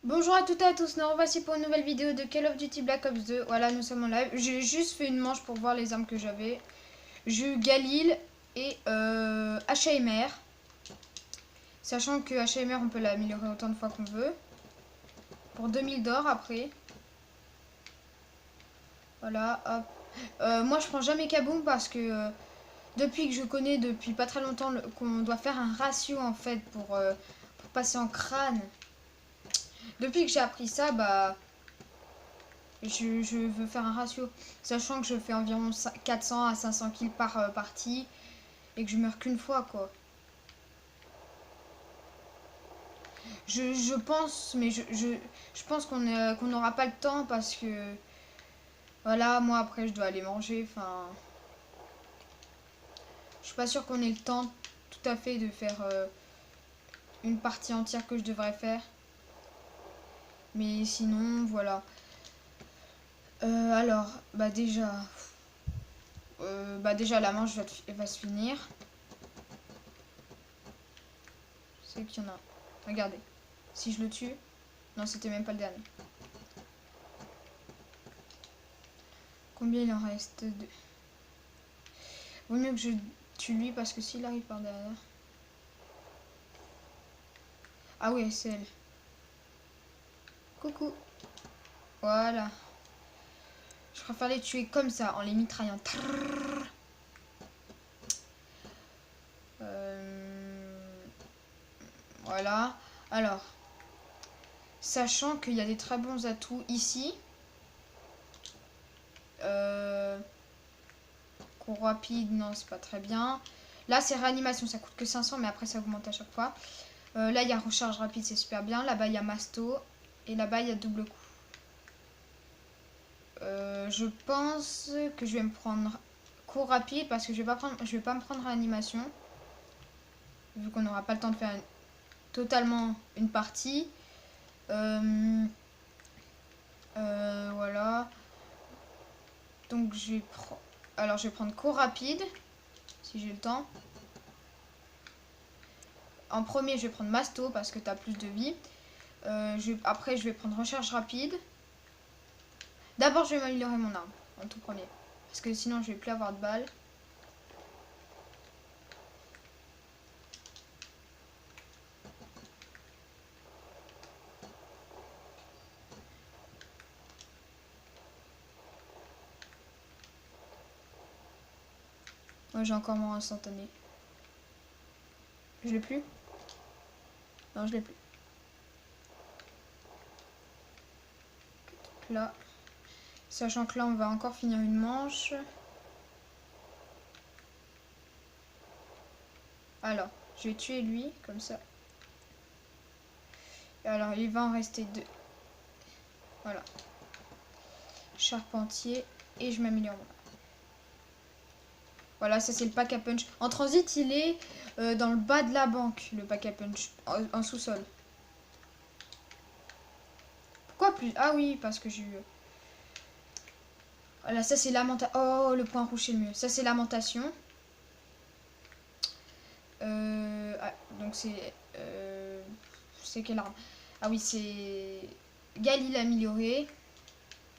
Bonjour à toutes et à tous, nous revoici pour une nouvelle vidéo de Call of Duty Black Ops 2. Voilà, nous sommes en live. J'ai juste fait une manche pour voir les armes que j'avais. J'ai eu Galil et HMR. Sachant que HMR, on peut l'améliorer autant de fois qu'on veut. Pour 2000 d'or après. Voilà, hop. Moi, je prends jamais Kaboom parce que depuis que je connais depuis pas très longtemps qu'on doit faire un ratio en fait pour passer en crâne. Depuis que j'ai appris ça, bah... Je veux faire un ratio, sachant que je fais environ 400 à 500 kills par partie et que je meurs qu'une fois quoi. Je pense, mais je pense qu'on n'aura pas le temps parce que voilà, moi après je dois aller manger. Enfin, je suis pas sûre qu'on ait le temps tout à fait de faire une partie entière que je devrais faire. Mais sinon, voilà. Alors, déjà la manche va se finir. Je sais qu'il y en a. Regardez. Si je le tue... Non, c'était même pas le dernier. Combien il en reste? Deux. Vaut mieux que je tue lui parce que s'il arrive par derrière... Ah oui, c'est elle. Coucou. Voilà. Je préfère les tuer comme ça, en les mitraillant. Voilà. Alors, sachant qu'il y a des très bons atouts ici. Cours rapide, non, c'est pas très bien. Là, c'est réanimation, ça coûte que 500, mais après, ça augmente à chaque fois. Là, il y a recharge rapide, c'est super bien. Là-bas, il y a masto. Et là-bas, il y a double coup. Je pense que je vais me prendre cours rapide parce que je vais pas me prendre réanimation. Vu qu'on n'aura pas le temps de faire totalement une partie. Voilà. Donc, alors, je vais prendre cours rapide. Si j'ai le temps. En premier, je vais prendre masto parce que tu as plus de vie. Après, je vais prendre recharge rapide. D'abord, je vais m'améliorer mon arme en tout premier. Parce que sinon, je vais plus avoir de balles. Ouais, j'ai encore mon instantané. Je l'ai plus? Non, je l'ai plus. Là. Sachant que là, on va encore finir une manche. Alors, je vais tuer lui, comme ça. Et alors, il va en rester deux. Voilà. Charpentier. Et je m'améliore. Voilà, ça c'est le pack à punch. En transit, il est dans le bas de la banque, le pack à punch. En sous-sol. Pourquoi plus? Ah oui, parce que j'ai eu... Voilà, ça c'est lamentation. Oh, le point rouge c'est mieux. Ça c'est lamentation. Donc c'est... c'est quelle arme? Ah oui, c'est... Galil amélioré.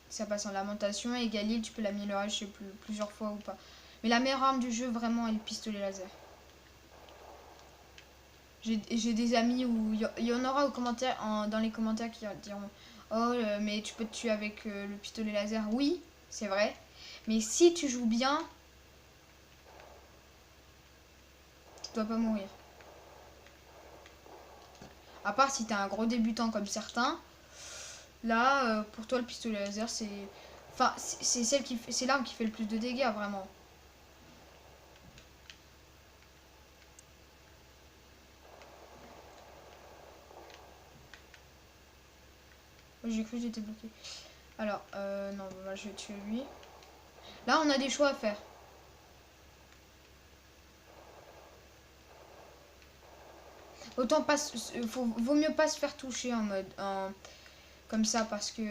Ça passe en lamentation. Et Galil, tu peux l'améliorer, je sais plus, plusieurs fois ou pas. Mais la meilleure arme du jeu, vraiment, est le pistolet laser. J'ai des amis où... Il y en aura dans les commentaires qui diront... Oh, mais tu peux te tuer avec le pistolet laser. Oui, c'est vrai. Mais si tu joues bien, tu dois pas mourir. À part si t'es un gros débutant comme certains. Là, pour toi, le pistolet laser, c'est... Enfin, c'est l'arme qui fait le plus de dégâts, vraiment. J'ai cru que j'étais bloqué. Alors, non, bah, je vais tuer lui. Là, on a des choix à faire. Autant pas... Vaut mieux pas se faire toucher en mode... comme ça, parce que...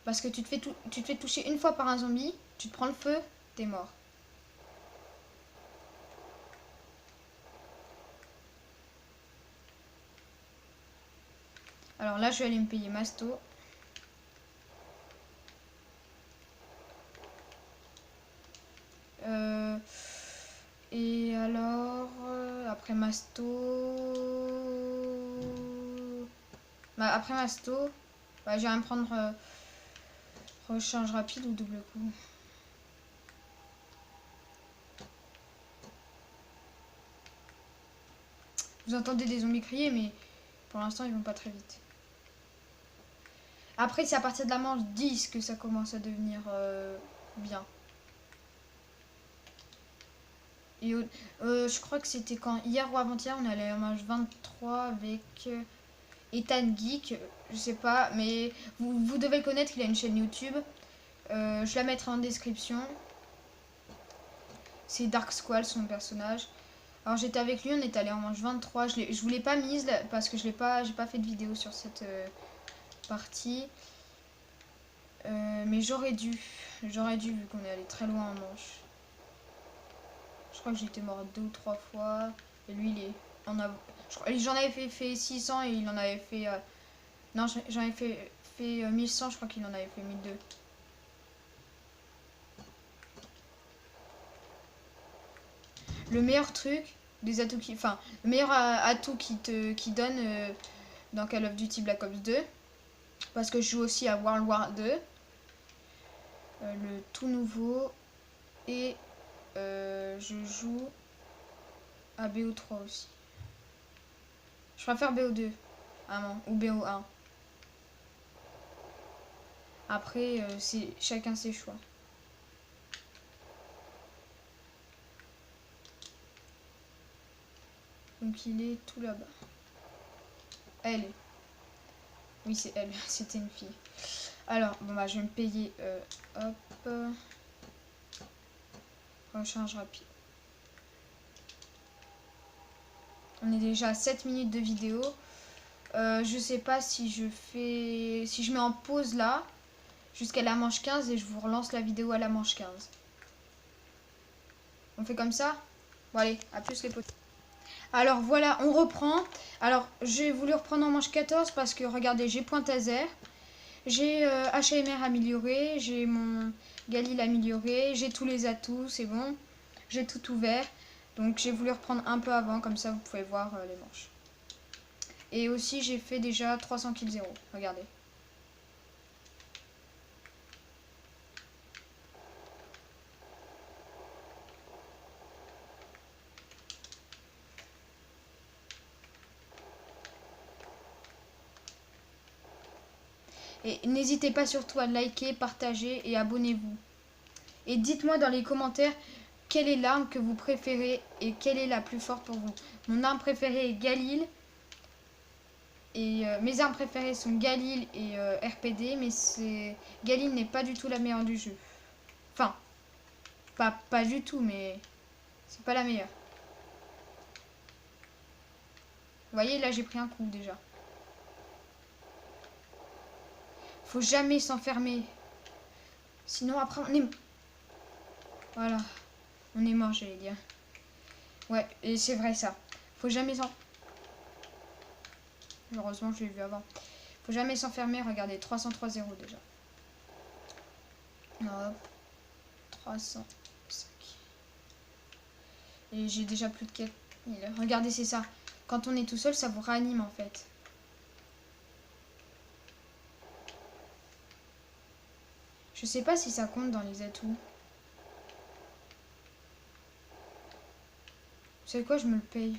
Parce que tu te fais toucher une fois par un zombie, tu te prends le feu, t'es mort. Alors là, je vais aller me payer Masto. Et alors, après Masto... Bah, après Masto, bah, j'irai me prendre rechange rapide ou double coup. Vous entendez des zombies crier, mais pour l'instant, ils vont pas très vite. Après, c'est à partir de la manche 10 que ça commence à devenir bien. Et je crois que c'était quand hier ou avant-hier, on allait en manche 23 avec Ethan Geek. Je sais pas, mais vous devez le connaître, il a une chaîne YouTube. Je la mettrai en description. C'est Dark Squall, son personnage. Alors j'étais avec lui, on est allé en manche 23. Je voulais pas mise parce que j'ai pas fait de vidéo sur cette partie. Mais j'aurais dû vu qu'on est allé très loin en manche. Je crois que j'étais mort 2 ou 3 fois. Et lui, il est en avant. J'en avais fait 600 et il en avait fait... non, j'en avais fait 1100, je crois qu'il en avait fait 1200. Le meilleur truc, des atouts qui... Enfin, le meilleur atout qui donne dans Call of Duty Black Ops 2. Parce que je joue aussi à World War 2. Le tout nouveau. Et je joue à BO3 aussi. Je préfère BO2 ou BO1. Après, c'est chacun ses choix. Donc il est tout là-bas. Elle est. Oui, c'est elle. C'était une fille. Alors, bon bah je vais me payer. Hop. Rechange rapide. On est déjà à 7 minutes de vidéo. Je sais pas si je fais... Si je mets en pause là, jusqu'à la manche 15 et je vous relance la vidéo à la manche 15. On fait comme ça? Bon allez, à plus les potes. Alors voilà, on reprend. Alors j'ai voulu reprendre en manche 14 parce que regardez, j'ai point taser. J'ai HMR amélioré, j'ai mon Galil amélioré, j'ai tous les atouts, c'est bon. J'ai tout ouvert. Donc j'ai voulu reprendre un peu avant, comme ça vous pouvez voir les manches. Et aussi j'ai fait déjà 300 kills 0. Regardez. Et n'hésitez pas surtout à liker, partager et abonnez-vous. Et dites-moi dans les commentaires quelle est l'arme que vous préférez et quelle est la plus forte pour vous. Mon arme préférée est Galil. Et mes armes préférées sont Galil et RPD, mais Galil n'est pas du tout la meilleure du jeu. Enfin, pas du tout, mais c'est pas la meilleure. Vous voyez, là j'ai pris un coup déjà. Faut jamais s'enfermer. Sinon après on est... Voilà. On est mort, j'allais dire. Ouais, et c'est vrai ça. Faut jamais s'en... Heureusement, je l'ai vu avant. Faut jamais s'enfermer. Regardez, 303-0 déjà. Hop. 305. Et j'ai déjà plus de 4000. Regardez, c'est ça. Quand on est tout seul, ça vous réanime en fait. Je sais pas si ça compte dans les atouts. Vous savez quoi, je me le paye.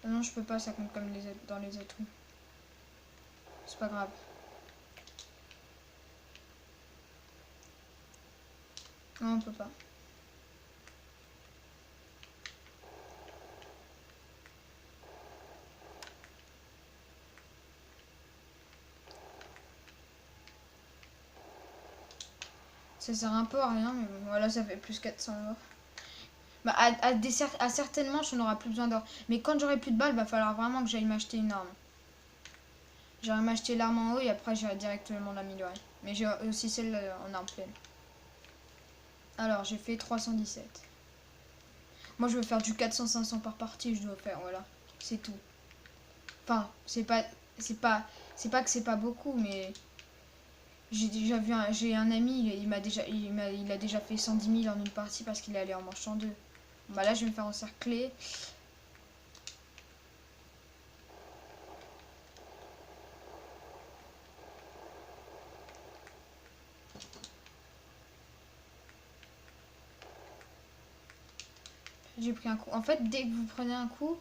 Ah non, je peux pas, ça compte comme dans les atouts. C'est pas grave. Non, on peut pas. Ça sert un peu à rien, mais bon, voilà, ça fait plus 400 morts. Bah, à certaines manches, on n'aura plus besoin d'or. Mais quand j'aurai plus de balles, va falloir vraiment que j'aille m'acheter une arme. J'irai m'acheter l'arme en haut et après j'irai directement l'améliorer. Mais j'ai aussi celle en arme pleine. Alors, j'ai fait 317. Moi, je veux faire du 400-500 par partie, je dois faire, voilà. C'est tout. Enfin, c'est pas que c'est pas beaucoup, mais j'ai déjà vu j'ai un ami, il a déjà fait 110 000 en une partie parce qu'il est allé en manche en deux. Bah là, je vais me faire encercler. J'ai pris un coup. En fait, dès que vous prenez un coup,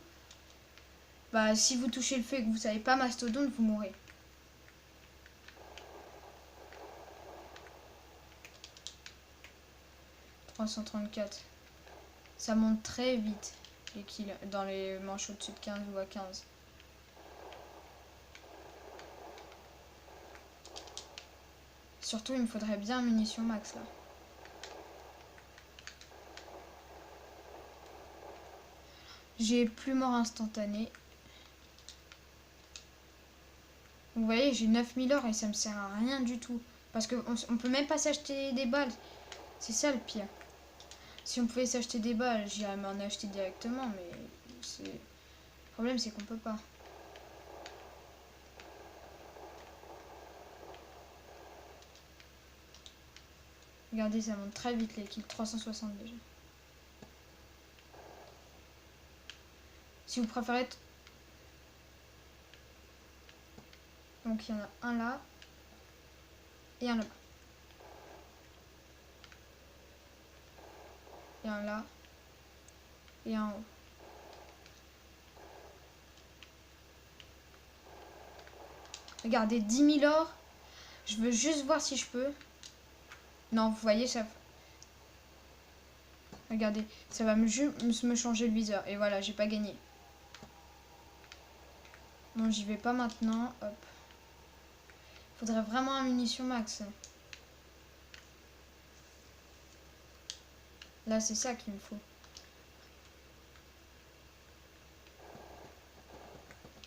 bah si vous touchez le feu et que vous savez pas mastodonte, vous mourrez. « 334. Ça monte très vite, les kills, dans les manches au-dessus de 15 ou à 15. Surtout, il me faudrait bien munitions max, là. J'ai plus mort instantané. Vous voyez, j'ai 9000 or et ça me sert à rien du tout. Parce qu'on peut même pas s'acheter des balles. C'est ça le pire. Si on pouvait s'acheter des balles, j'irais m'en acheter directement, mais le problème c'est qu'on peut pas. Regardez, ça monte très vite les kills, 360 déjà. Si vous préférez... Donc il y en a un là et un là-bas. Et un là et un en haut. Regardez, 10 000 or. Je veux juste voir si je peux. Non, vous voyez, ça... Regardez, ça va me changer le viseur. Et voilà, j'ai pas gagné. Bon, j'y vais pas maintenant. Hop. Faudrait vraiment un munition max. Là, c'est ça qu'il me faut.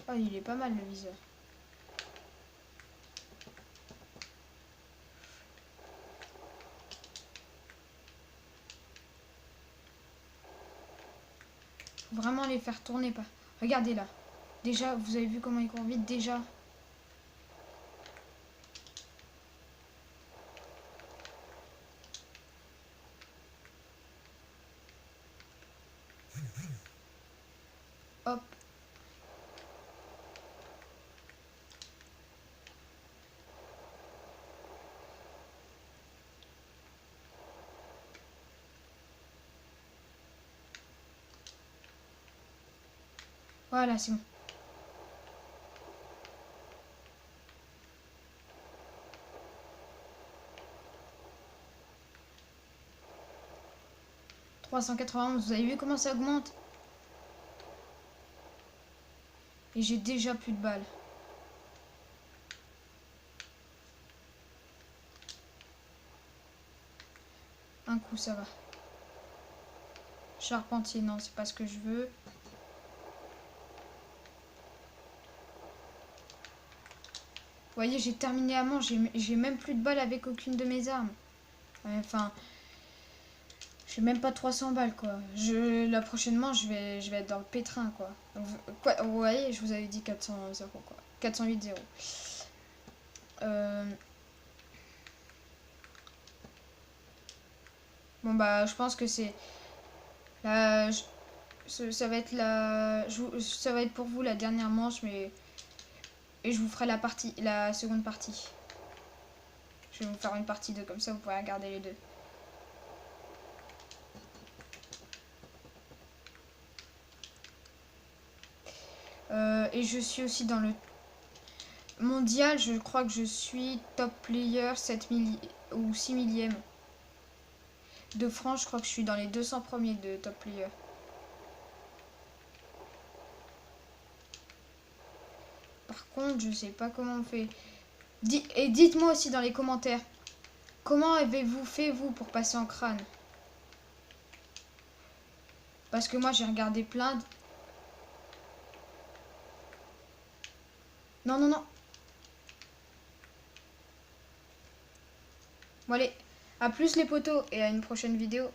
Oh, il est pas mal le viseur. Faut vraiment les faire tourner pas. Regardez là. Déjà, vous avez vu comment il court vite déjà. Hop. Voilà, c'est bon. « 391, vous avez vu comment ça augmente? Et j'ai déjà plus de balles. Un coup, ça va. Charpentier, non, c'est pas ce que je veux. Vous voyez, j'ai terminé à mort. J'ai même plus de balles avec aucune de mes armes. Enfin, j'ai même pas 300 balles, quoi. Là, prochainement, je vais être dans le pétrin, quoi. Donc, vous voyez, je vous avais dit 400 0, quoi. 408 0. Bon, bah, je pense que c'est... Là, ça va être ça va être pour vous la dernière manche, mais... Et je vous ferai la seconde partie. Je vais vous faire une partie 2, comme ça vous pourrez regarder les deux. Et je suis aussi dans le mondial, je crois que je suis top player 7000 ou 6 millième. De France, je crois que je suis dans les 200 premiers de top player. Par contre, je sais pas comment on fait. Et dites-moi aussi dans les commentaires, comment avez-vous fait, vous, pour passer en crâne? Parce que moi, j'ai regardé plein de... Non, non, non. Bon, allez, à plus les potos et à une prochaine vidéo.